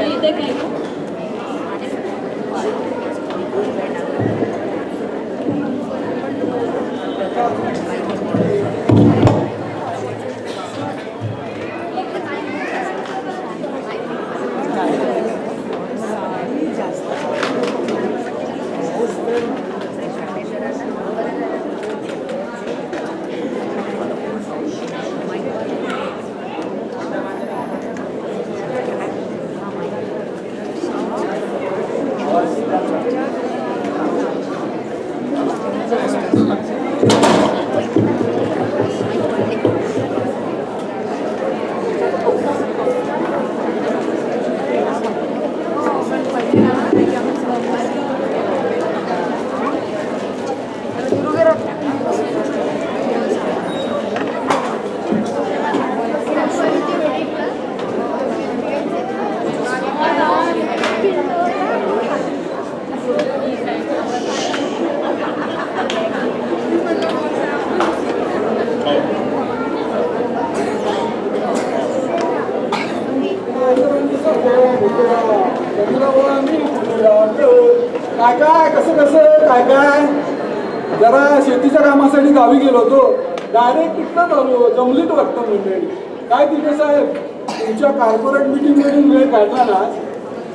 इथे काय काय काय कसं कसं काय काय जरा शेतीच्या कामासाठी गावी गेलो होतो. डायरेक्ट तिथं झालो. जमलीत वाटतं मंडळी. काय तिथे साहेब तुमच्या कॉर्पोरेट मीटिंग मधून वेळ काढला ना.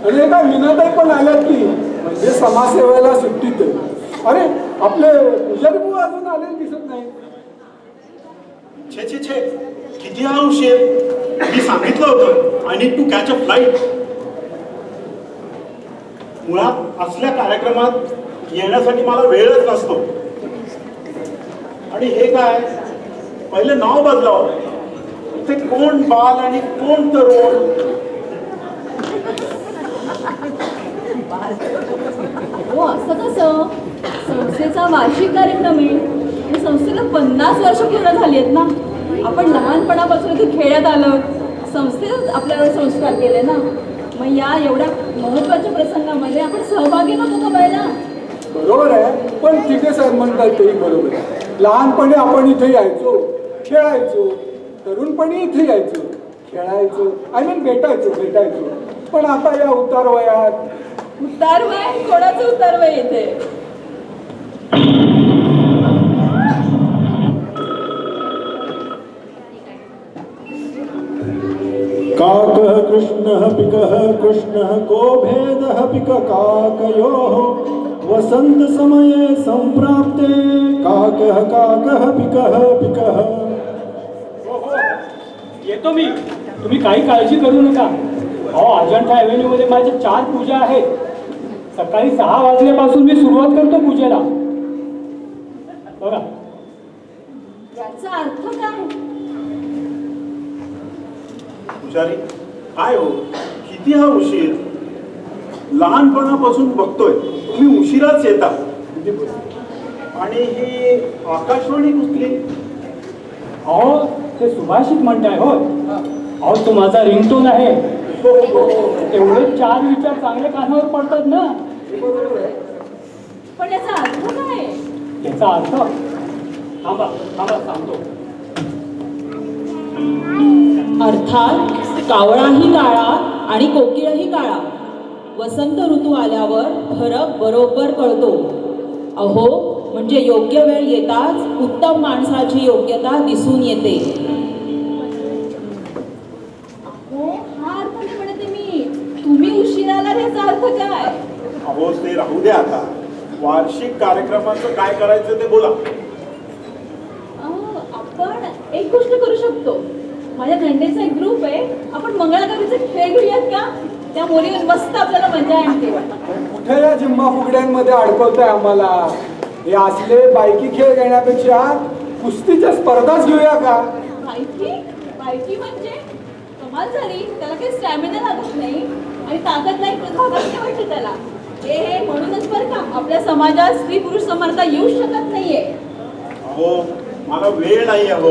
आणि हे काय मीनाताई पण आल्यात की म्हणजे समाजसेवेला सुट्टीत. अरे आपले पुजारी बुवा अजून आलेले दिसत नाही. छे छे छे किती हा उशीर. मी सांगितलं होतं I need to catch a flight. मुळात असल्या कार्यक्रमात येण्यासाठी मला वेळच नसतो. आणि हे काय पहिले नाव बदलाव. ते कोण बाल आणि कोण तरुण. हो असं कसं संस्थेचा वार्षिक कार्यक्रम आहे आणि संस्थेला 50 वर्ष पूर्ण झाली आहेत ना. आपण लहानपणापासून इथे खेळत आलो. संस्थेत आपल्यावर संस्कार केले ना. मग या एवढ्या महत्वाच्या प्रसंगामध्ये आपण सहभागी नको का व्हायला. बरोबर आहे. पण ठीक आहे साहेब म्हणतात तेही बरोबर आहे. लहानपणी आपण इथे यायचो खेळायचो. तरुणपणी इथे यायचो खेळायचो. आय मीन भेटायचो. पण आता या उतार वयात उतार वय कोणाचं उतार वय येते. काकः कृष्णः पिकः कृष्णः को भेदः पिक काकयोः वसंत समये संप्राप्ते काकः काकः पिकः पिकः. येतो मी. तुम्ही काही काळजी करू नका. अहो अजंठा ॲव्हेन्यूमध्ये माझ्या 4 पूजा आहेत. सकाळी 6 वाजल्यापासून मी सुरुवात करतो पूजेला. बघा याचा अर्थ काय. पुजारी काय हो किती हा उशीर. लहानपणापासून बघतोय तुम्ही उशिराच येता. आणि ही आकाशवाणी कुठली. अहो ते सुभाषित म्हणताय हो. अहो तो माझा रिंगटोन आहे. तेवढे 4 विचार चांगले कानावर पडतात ना. पण याचा अर्थ काय. याचा अर्थ थांबा सांगतो. अर्थात कावळाही काळा आणि कोकिळही काळा. वसंत ऋतू आल्यावर फरक बरोबर कळतो. अहो म्हणजे योग्य वेळ येताच उत्तम माणसाची योग्यता दिसून येते. हा अर्थ नाही म्हणते मी. तुम्ही उशिराला याचा अर्थ काय. अहो ते राहू द्या आता. वार्षिक कार्यक्रमाचं काय करायचं ते बोला. आपण एक गोष्ट करू शकतो. माझ्या धंदेचा एक ग्रुप आहे. आपण मंगळागौरीचे खेळ घेऊयात का. त्या मोरीवर मस्त आपल्याला मजा येते. कुठे या जिम्मा फुगड्यांमध्ये अडकवताय आम्हाला. हे असले बायकी खेळ घेण्यापेक्षा कुस्तीच्या स्पर्धाच घेऊया का. बायकी म्हणजे कमाल झाली. त्याला काही स्टॅमिना लागत नाही आणि ताकद नाही वाटते त्याला. हे म्हणूनच बरं का आपल्या समाजात स्त्री पुरुष समानता येऊ शकत नाहीये. अहो मला वेळ नाही. अहो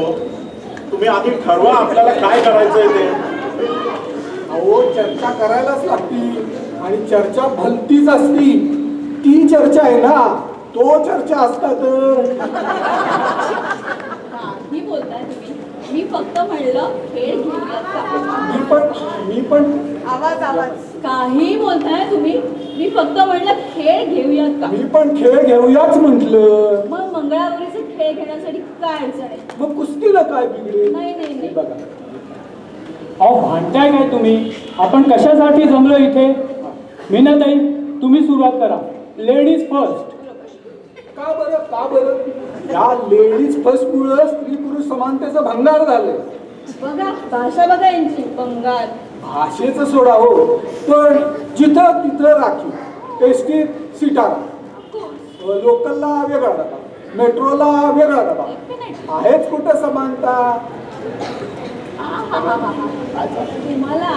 तुम्ही आधी ठरवा आपल्याला काय करायचंय ते. अहो चर्चा करायलाच लागती. आणि चर्चा भलतीच असती. ती चर्चा आहे ना. तो चर्चा असता तर. ही बोलताय तुम्ही. मी फक्त म्हणलं खेळ घेऊयात का. मी पण आवाज काही बोलताय तुम्ही? मी फक्त म्हणलं खेळ घेऊयात का? मी पण खेळ घेऊयाच म्हटलं. मग मंगळागौरीचे खेळ घेण्यासाठी काय अडचण आहे? मग कुस्तीला काय बिघडेल? नाही नाही नाही. बघा, अहो भांडताय काय तुम्ही? आपण कशासाठी जमलो इथे? मीनाताई, तुम्ही सुरुवात करा. Ladies first. का बरं का बरं? या लेडीज फर्स्ट मुळे स्त्री पुरुष समानतेचं भंगार झालंय. बघा भाषा बघा यांची, बंगाल. भाषेचं सोडा हो, पण जिथं तिथं राखीव. एसटीत सीटा, लोकलला वेगळा डबा, मेट्रोला वेगळा डबा. आहेच कुठं समानता? तुम्हाला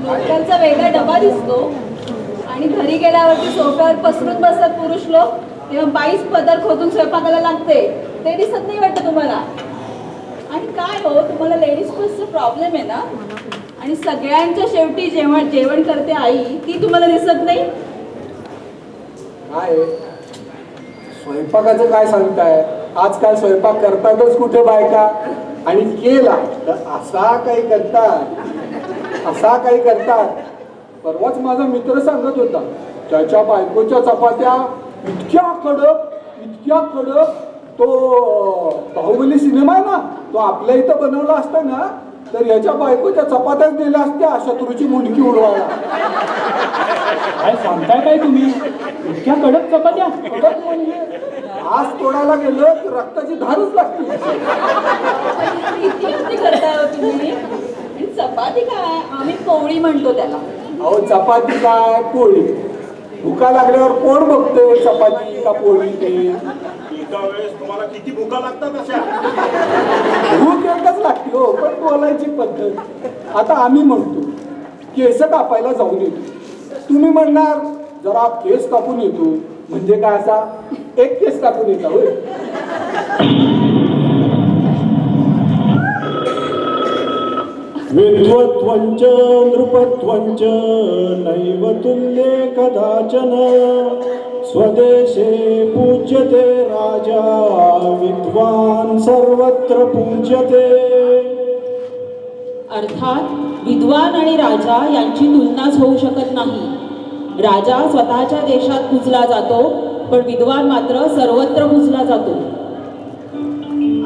लोकलचा वेगळा डबा दिसतो आणि घरी गेल्यावरती सोफ्यावर पसरून बसतात पुरुष लोक, तेव्हा 22 पदर खोदून स्वयंपाकाला लागते, ते दिसत नाही वाटतं तुम्हाला? आणि काय हो, तुम्हाला लेडीज फर्स्टचा प्रॉब्लेम आहे ना? आणि सगळ्यांच्या शेवटी जेवण करते आई, ती तुम्हाला दिसत नाही? काय स्वयंपाकाचं काय सांगताय? आजकाल स्वयंपाक करतातच कुठे बायका, आणि केला तर असा काही करतात, असा काही करतात. परवाच माझा मित्र सांगत होता, त्याच्या बायकोच्या चपात्या इतक्या कडक, तो बाहुबली सिनेमा आहे ना, तो आपल्या इथं बनवला असता ना, तर याच्या बायकोच्या चपात्याच दिल्या असत्या शत्रूची मुंडकी उडवायला. काय सांगताय काय तुम्ही? इतक्या कडक चपात्या? कडक म्हणजे आज तोडायला गेलं तर रक्ताची धारच लागते. किती करताय हो तुम्ही? आणि चपाती काय, आम्ही पोळी म्हणतो त्याला. अहो चपाती काय पोळी, भुका लागल्यावर कोण बघतोय चपाती का पोळी ते? एका वेळेस तुम्हाला किती भुका लागतात अशा? भूक एकच लागते हो, पण बोलायची पद्धत. आता आम्ही म्हणतो केस कापायला जाऊन येतो, तुम्ही म्हणणार जरा केस कापून येतो, म्हणजे काय असा एक केस कापून येता होय? विद्वत्वञ्च नृपत्वञ्च नैव तुल्ये कदाचन स्वदेशे पूज्यते राजा विद्वान सर्वत्र पूज्यते. अर्थात विद्वान आणि राजा यांची तुलनाच होऊ शकत नाही. राजा स्वतःच्या देशात पूजला जातो, पण विद्वान मात्र सर्वत्र पूजला जातो.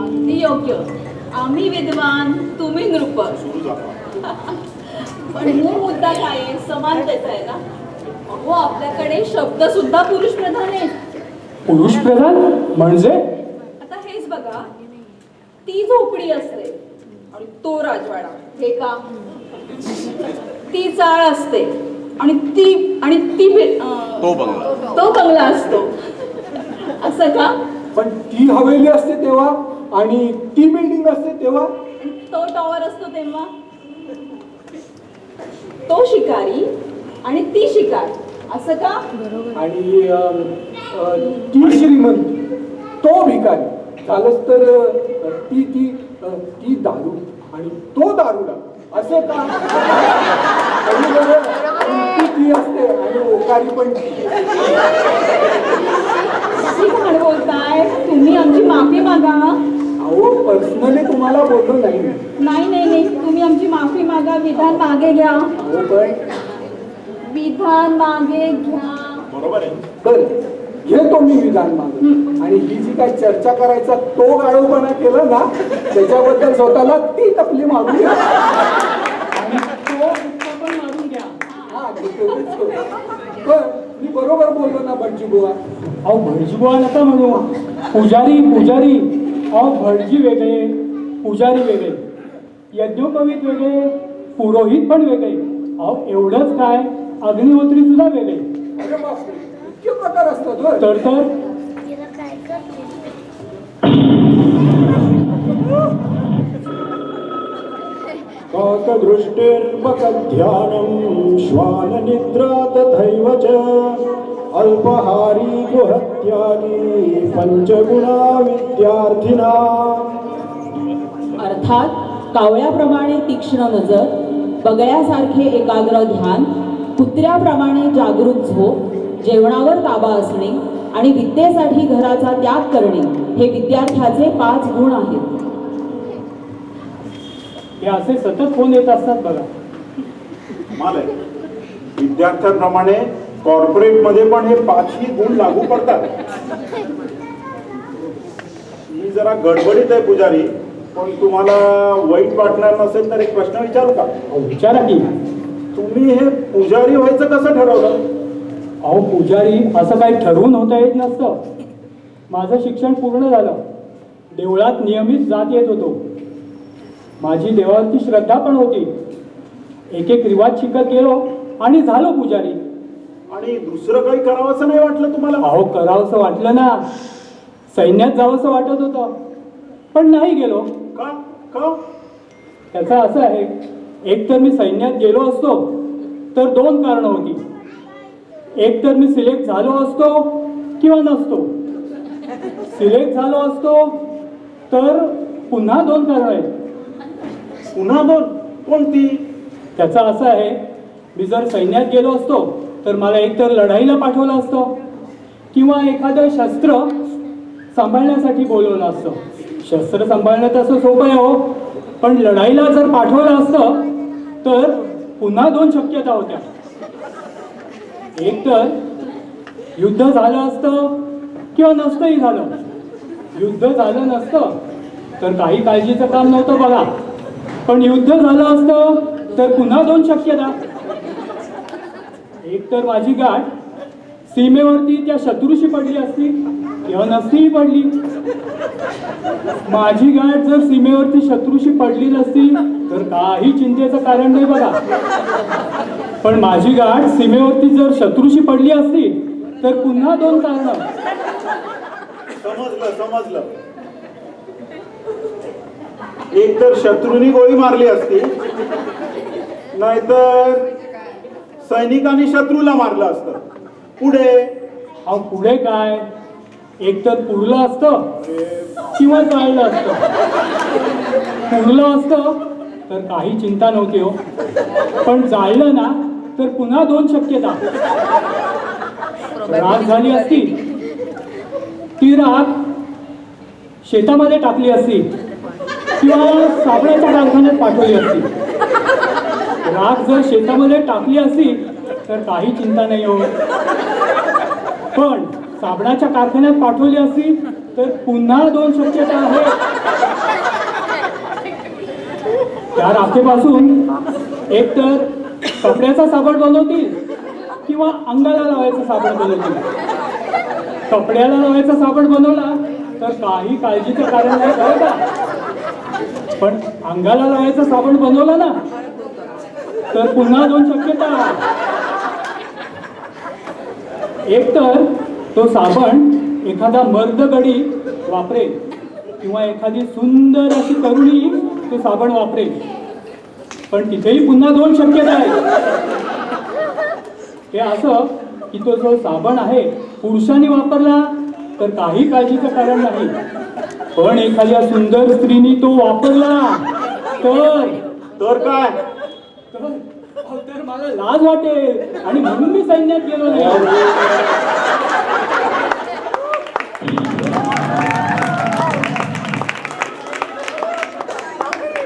अगदी योग्य. आम्ही विद्वान, तुम्ही नृप. पण मूळ मुद्दा काय आहे? समानतेचा आहे ना. अहो आपल्याकडे शब्द सुद्धा पुरुष प्रधान आहेत. पुरुष प्रधान म्हणजे? आता हेच बघा, ती झोपडी असते आणि तो राजवाडा, हे का? ती चाळ असते आणि तो बंगला असतो, असं का? पण ती हवेली असते तेव्हा, आणि ती बिल्डिंग असते तेव्हा. तो टॉवर असतो तेव्हा. तो शिकारी आणि ती शिकार, असं का? आणि ती श्रीमंत, तो भिकारी. झालंच तर ती दारू आणि तो दारुडा, असं का? आणि बरं, ती असते आणि ओकारी पण ती. किती घाण बोलताय तुम्ही, आमची माफी मागा. अहो पर्सनली तुम्हाला बोललो नाही. नाही, तुम्ही आमची माफी मागा. विधान मागे घ्या. अहो पण विधान मागे घ्या. बरोबर आहे. बरं घेतो मी विधान मागे. आणि ही जी काय चर्चा करायचा तो गाळूपणा केला ना, त्याच्याबद्दल स्वतःला ती टपली मारून घ्या. आणि तो गुटखा पण मारून घ्या. हा घेतो. पण मी बरोबर बोललो ना भटजी बुवा? अहो भटजीबुवा नका म्हणू. पुजारी. अहो भटजी वेगळे, पुजारी वेगळे, यज्ञोपवीत वेगळे, पुरोहित पण वेगळे. अहो एवढंच काय, अग्निहोत्री सुद्धा वेगळे. अरे बापरे, इतके प्रकार असतात होय? तर काकदृष्टिर्बकध्यानं श्वाननिद्रा तथैव च अल्पहारी गुहत्यागी पंचगुणा विद्यार्थिना. अर्थात कावळ्याप्रमाणे तीक्ष्ण नजर, बगळ्यासारखे एकाग्र ध्यान, कुत्र्याप्रमाणे जागरूक झोप, जेवणावर ताबा असणे आणि विद्येसाठी घराचा त्याग करणे हे विद्यार्थ्याचे 5 गुण आहेत. हे असे सतत फोन येत असतात बघा. माल आहे. विद्यार्थ्यांप्रमाणे कॉर्पोरेटमध्ये पण हे 5ही गुण लागू पडतात. मी जरा गडबडीत आहे पुजारी, पण तुम्हाला वाईट वाटणार नसेल तर एक प्रश्न विचारू का? विचारा की. तुम्ही हे पुजारी व्हायचं कसं ठरवलं? अहो पुजारी असं काही ठरवून होता येत नसतं. माझं शिक्षण पूर्ण झालं, देवळात नियमित जात येत होतो, माझी देवावरती श्रद्धा पण होती. एक एक रिवाज शिकत गेलो आणि झालो पुजारी. आणि दुसरं काही करावंसं नाही वाटलं तुम्हाला? अहो करावंसं वाटलं ना, सैन्यात जावंसं वाटत होतं, पण नाही गेलो. का का? त्याचं असं आहे, एक तर मी सैन्यात गेलो असतो तर 2 कारणं होती. एक तर मी सिलेक्ट झालो असतो किंवा नसतो. सिलेक्ट झालो असतो तर पुन्हा 2 कारणं आहेत. पुन्हा 2? कोणती? त्याचं असं आहे, मी जर सैन्यात गेलो असतो तर मला एकतर लढाईला पाठवलं असतं किंवा एखादं शस्त्र सांभाळण्यासाठी बोलवलं असतं. शस्त्र सांभाळणं तसं सोपं आहे हो, पण लढाईला जर पाठवलं असतं तर पुन्हा 2 शक्यता होत्या. एक तर युद्ध झालं असतं किंवा नसतंही झालं. युद्ध झालं नसतं तर काही काळजीचं काम नव्हतं बघा, पण युद्ध झालं असतं तर पुन्हा 2 शक्यता. एक तर माझी गाठ सीमेवरती त्या शत्रूशी पडली असती किंवा नसतीही पडली. माझी गाठ जर सीमेवरती शत्रूशी पडली नसती तर काही चिंतेचं कारण नाही बघा, पण माझी गाठ सीमेवरती जर शत्रूशी पडली असती तर पुन्हा 2 कारणं. समजलं. एक तर शत्रूंनी गोळी मारली असती, नाहीतर सैनिकांनी शत्रूला मारलं असतं. पुढे? अहो पुढे काय, एक तर पुरलं असतं किंवा जाळलं असतं. पुरलं असतं तर काही चिंता नव्हती हो, पण जाळलं ना तर पुन्हा 2 शक्यता. राख झाली असती, ती राख शेतामध्ये टाकली असती किंवा साबणाच्या कारखान्यात पाठवली असती. राख जर शेतामध्ये टाकली असती तर काही चिंता नाही हो, पण साबणाच्या कारखान्यात पाठवली असती तर पुन्हा 2 शक्यता आहेत. त्या राखेपासून एक तर कपड्याचा साबण बनवतील किंवा अंगाला लावायचं साबण बनवतील. कपड्याला लावायचा साबण बनवला तर काही काळजीचं कारण नाही बरं का, पण अंगाला लावायचं साबण बनवलं ना तर पुन्हा 2 शक्यता. एक तर तो साबण एखादा मर्दगडी वापरेल किंवा एखादी सुंदर अशी तरुणी तो साबण वापरेल, पण तिथेही पुन्हा 2 शक्यता आहेत. ते असं की तो जो साबण आहे पुरुषांनी वापरला तर काही काळजीचं कारण नाही, पण एखाद्या सुंदर स्त्रीनी तो वापरला तर काय? तर मला लाज वाटेल आणि म्हणून मी सैन्यात गेलो नाही.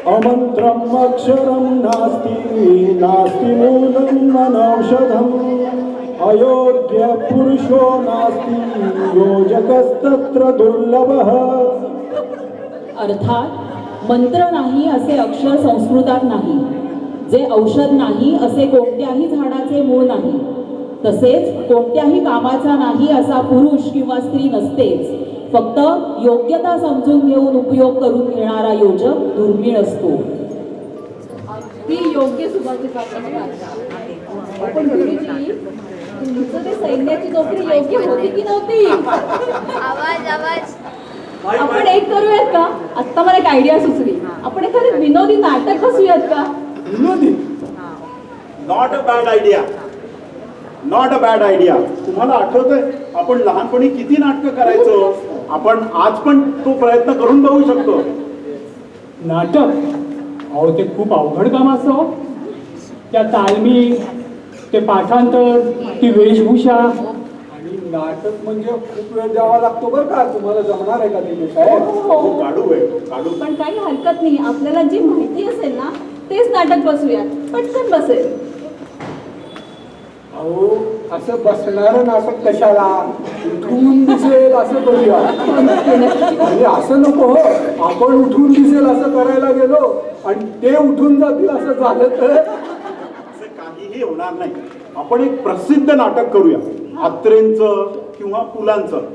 अमंत्रम अक्षरम नास्ति नास्ति मूलं मनौषधम् अयोग्य पुरुषो नास्ति योजकस्तत्र दुर्लभः. अर्थात मंत्र नाही असे अक्षर संस्कृतात नाही, जे औषध नाही असे कोणत्याही झाडाचे मूळ नाही, तसेच कोणत्याही कामाचा नाही असा पुरुष किंवा स्त्री नसतेच. फक्त योग्यता समजून घेऊन उपयोग करून घेणारा योजक दुर्मिळ असतो. ती योग्य सुभाषित पण गुरुजी, तुमचं ते सैन्याची नोकरी योग्य होती की नव्हती? आपण एक करूयात का? आत्ता मला एक आयडिया सुचली. आपण एखादे विनोदी नाटक बसूयात का? विनोदी? Not a bad idea. Not a bad idea. तुम्हाला आठवतंय आपण लहानपणी किती नाटकं करायचो? आपण आज पण तो प्रयत्न करून बघू शकतो. नाटक? अहो ते खूप अवघड काम असतं. त्या तालमी, ते पाठांतर, ती वेशभूषा. आणि नाटक म्हणजे खूप वेळ द्यावा लागतो बरं का. तुम्हाला जमणार आहे का ते साहेब? हो, काढू आहे काढू. पण काही हरकत नाही, आपल्याला जी माहिती असेल ना तेच नाटक बसूयात, पटकन बसेल. अहो असं बसणारं नाटक कशाला उठून दिसेल असं करूया. म्हणजे असं नको हो, आपण उठून दिसेल असं करायला गेलो आणि ते उठून जातील असं झालं तर असं काहीही होणार नाही. आपण एक प्रसिद्ध नाटक करूया, अत्रेंचं किंवा पुलांचं.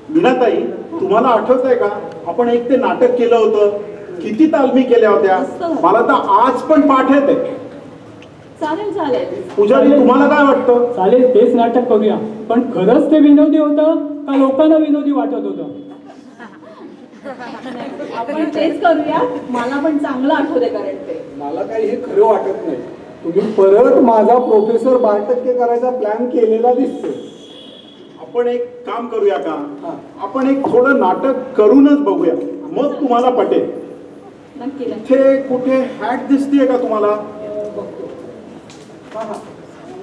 मीनाताई, तुम्हाला आठवत आहे का आपण एक ते नाटक केलं होतं, किती तालमी केल्या होत्या? मला तर आज पण पाठ येते. चालेल चालेल. पुजारी, तुम्हाला काय वाटतं? चालेल, तेच नाटक करूया. पण खरंच ते विनोदी होतं का लोकांना विनोदी वाटत होतं? आपण तेच करूया. मला पण चांगलं आठवते कारण ते. मला काही हे खरं वाटत नाही. तुम्ही परत माझा प्रोफेसर 12% करायचा प्लॅन केलेला दिसतो. आपण एक काम करूया का, हा. आपण एक थोडं नाटक करूनच बघूया, मग तुम्हाला पटेल. नक्की नक्की. इथे कुठे हॅट दिसतीये का तुम्हाला? बघतो. हा हा,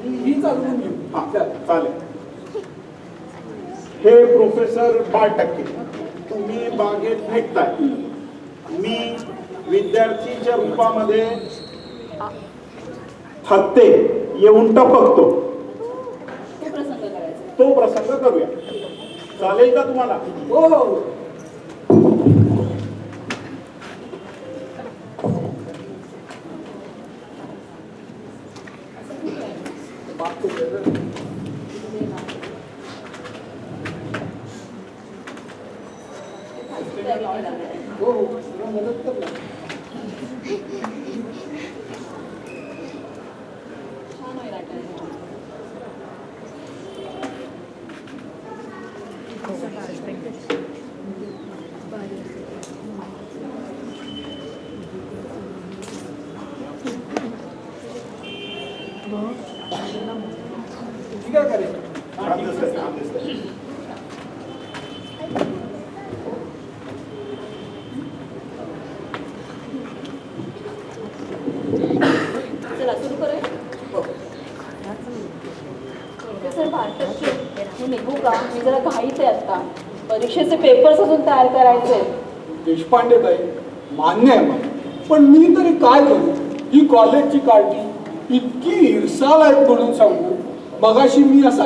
ही चालवून घेऊ. हा, चालेल. हे प्रोफेसर 12%, तुम्ही बागेत भेटताय. मी विद्यार्थीच्या रूपामध्ये थकते, येऊन टपकतो. तो प्रसंग करायचा. तो प्रसंग करूया. चालेल का तुम्हाला? हो हो. हो हो, तुला मदत कर ना. छान आहे नाटक. ठीक आहे करेल. छान दिसतंय, छान दिसतंय. चला सुरू करूया. प्रोफेसर भारतचे मी निघू का? मी जरा घाईत आहे आता. परीक्षेचे पेपर्स अजून तयार करायचे. देशपांडे ताई, मान्य आहे मला, पण मी तरी काय करू? ही कॉलेजची काळजी इतकी इरसाल आहेत म्हणून सांगू. मगाशी मी असा